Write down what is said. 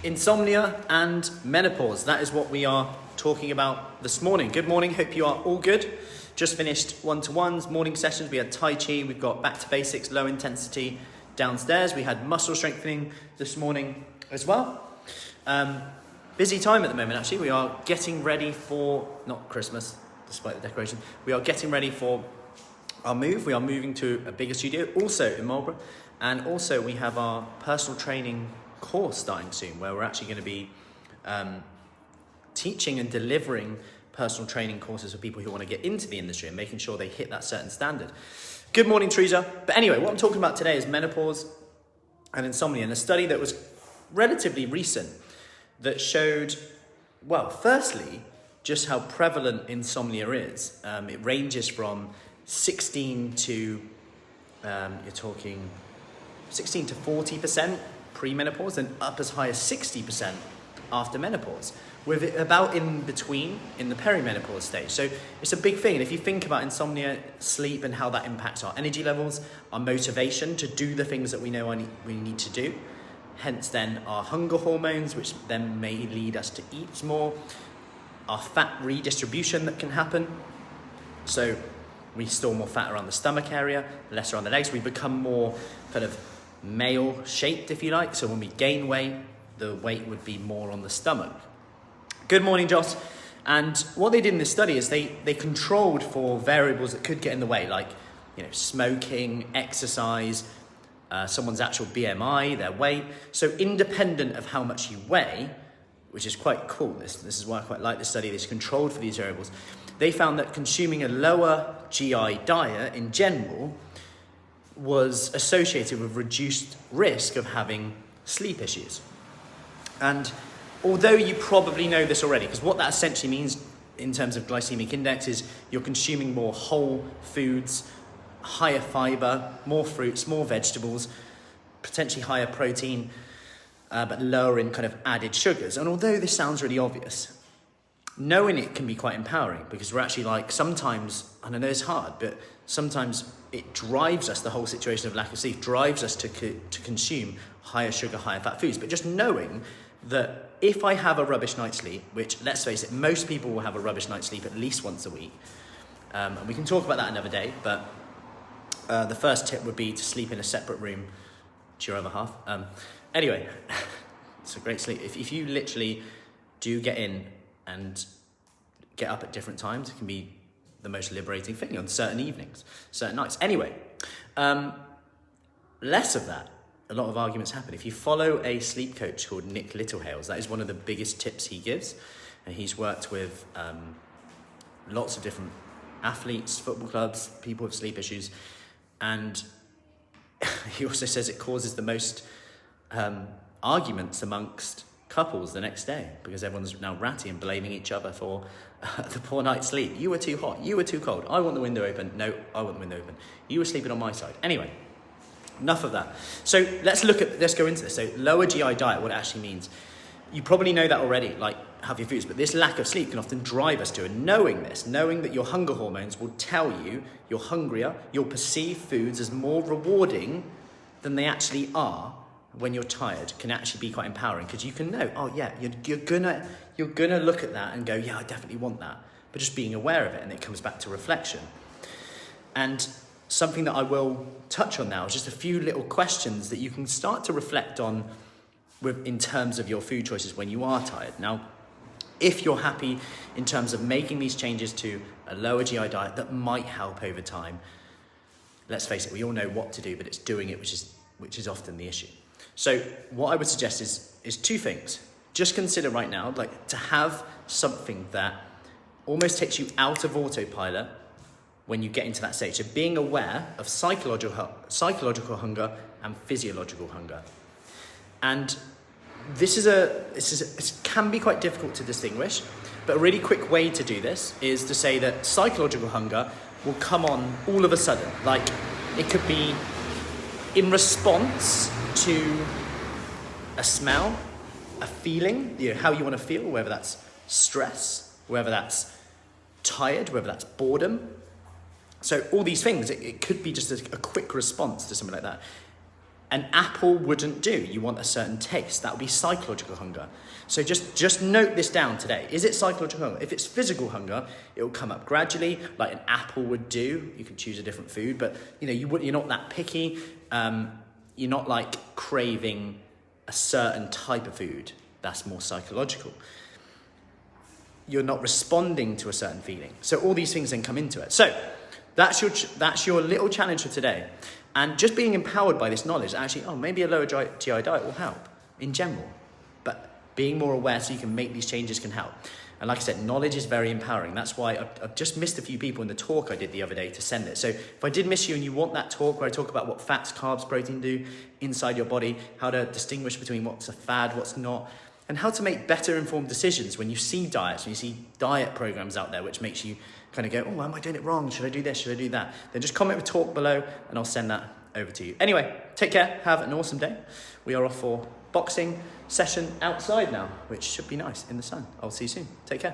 Insomnia and menopause. That is what we are talking about this morning. Good morning. Hope you are all good. Just finished one-to-ones, morning sessions. We had Tai Chi. We've got back to basics, low intensity downstairs. We had muscle strengthening this morning as well. Busy time at the moment, actually. We are getting ready for, not Christmas, despite the decoration. We are getting ready for our move. We are moving to a bigger studio, also in Marlborough. And also we have our personal training course starting soon, where we're actually going to be teaching and delivering personal training courses for people who want to get into the industry and making sure they hit that certain standard. Good morning, Teresa. But anyway, what I'm talking about today is menopause and insomnia, and a study that was relatively recent that showed, well, firstly, just how prevalent insomnia is. It ranges from 16 to 40% pre-menopause, and up as high as 60% after menopause, with it about in between in the perimenopause stage. So it's a big thing. And if you think about insomnia, sleep, and how that impacts our energy levels, our motivation to do the things that we know we need to do, hence then our hunger hormones, which then may lead us to eat more, our fat redistribution that can happen. So we store more fat around the stomach area, less around the legs. We become more kind of male shaped, if you like. So when we gain weight, the weight would be more on the stomach. Good morning, Joss. And what they did in this study is they controlled for variables that could get in the way, like smoking, exercise, someone's actual BMI, their weight. So independent of how much you weigh, which is quite cool. This is why I quite like this study. This controlled for these variables. They found that consuming a lower GI diet in general was associated with reduced risk of having sleep issues. And although you probably know this already, because what that essentially means in terms of glycemic index is you're consuming more whole foods, higher fiber, more fruits, more vegetables, potentially higher protein, but lower in kind of added sugars. And although this sounds really obvious, knowing it can be quite empowering, because we're actually sometimes, and I know it's hard, but sometimes it drives us, the whole situation of lack of sleep drives us to consume higher sugar, higher fat foods. But just knowing that if I have a rubbish night's sleep, which let's face it, most people will have a rubbish night's sleep at least once a week. And we can talk about that another day, but the first tip would be to sleep in a separate room to your other half. Anyway, it's a great sleep. If you literally do get in and get up at different times, it can be the most liberating thing on certain evenings, certain nights. Anyway, less of that. A lot of arguments happen. If you follow a sleep coach called Nick Littlehales, that is one of the biggest tips he gives. And he's worked with lots of different athletes, football clubs, people with sleep issues. And he also says it causes the most arguments amongst couples the next day, because everyone's now ratty and blaming each other for the poor night's sleep. You were too hot, you were too cold, I want the window open, no, I want the window open, you were sleeping on my side. Anyway, enough of that. So let's go into this. So lower GI diet, what it actually means. You probably know that already, like have your foods, but this lack of sleep can often drive us to, and knowing that your hunger hormones will tell you you're hungrier, you'll perceive foods as more rewarding than they actually are when you're tired, can actually be quite empowering, because you can know, oh yeah, you're gonna look at that and go, yeah, I definitely want that. But just being aware of it, and it comes back to reflection. And something that I will touch on now is just a few little questions that you can start to reflect on in terms of your food choices when you are tired. Now, if you're happy in terms of making these changes to a lower GI diet that might help over time, let's face it, we all know what to do, but it's doing it which is often the issue. So what I would suggest is two things. Just consider right now, to have something that almost takes you out of autopilot when you get into that stage. So being aware of psychological hunger and physiological hunger. And it can be quite difficult to distinguish, but a really quick way to do this is to say that psychological hunger will come on all of a sudden. Like, it could be in response to a smell, a feeling, how you want to feel, whether that's stress, whether that's tired, whether that's boredom. So all these things, it could be just a quick response to something like that. An apple wouldn't do. You want a certain taste. That would be psychological hunger. So just note this down today. Is it psychological hunger? If it's physical hunger, it will come up gradually, like an apple would do. You can choose a different food, but you're not that picky. You're not like craving a certain type of food. That's more psychological. You're not responding to a certain feeling. So all these things then come into it. So that's your little challenge for today. And just being empowered by this knowledge, actually, maybe a lower GI diet will help in general. But being more aware so you can make these changes can help. And like I said, knowledge is very empowering. That's why I've just missed a few people in the talk I did the other day to send it. So if I did miss you and you want that talk where I talk about what fats, carbs, protein do inside your body, how to distinguish between what's a fad, what's not, and how to make better informed decisions when you see diets, when you see diet programs out there, which makes you kind of go, am I doing it wrong? Should I do this? Should I do that? Then just comment with talk below and I'll send that over to you. Anyway, take care. Have an awesome day. We are off for boxing session outside now, which should be nice in the sun. I'll see you soon. Take care.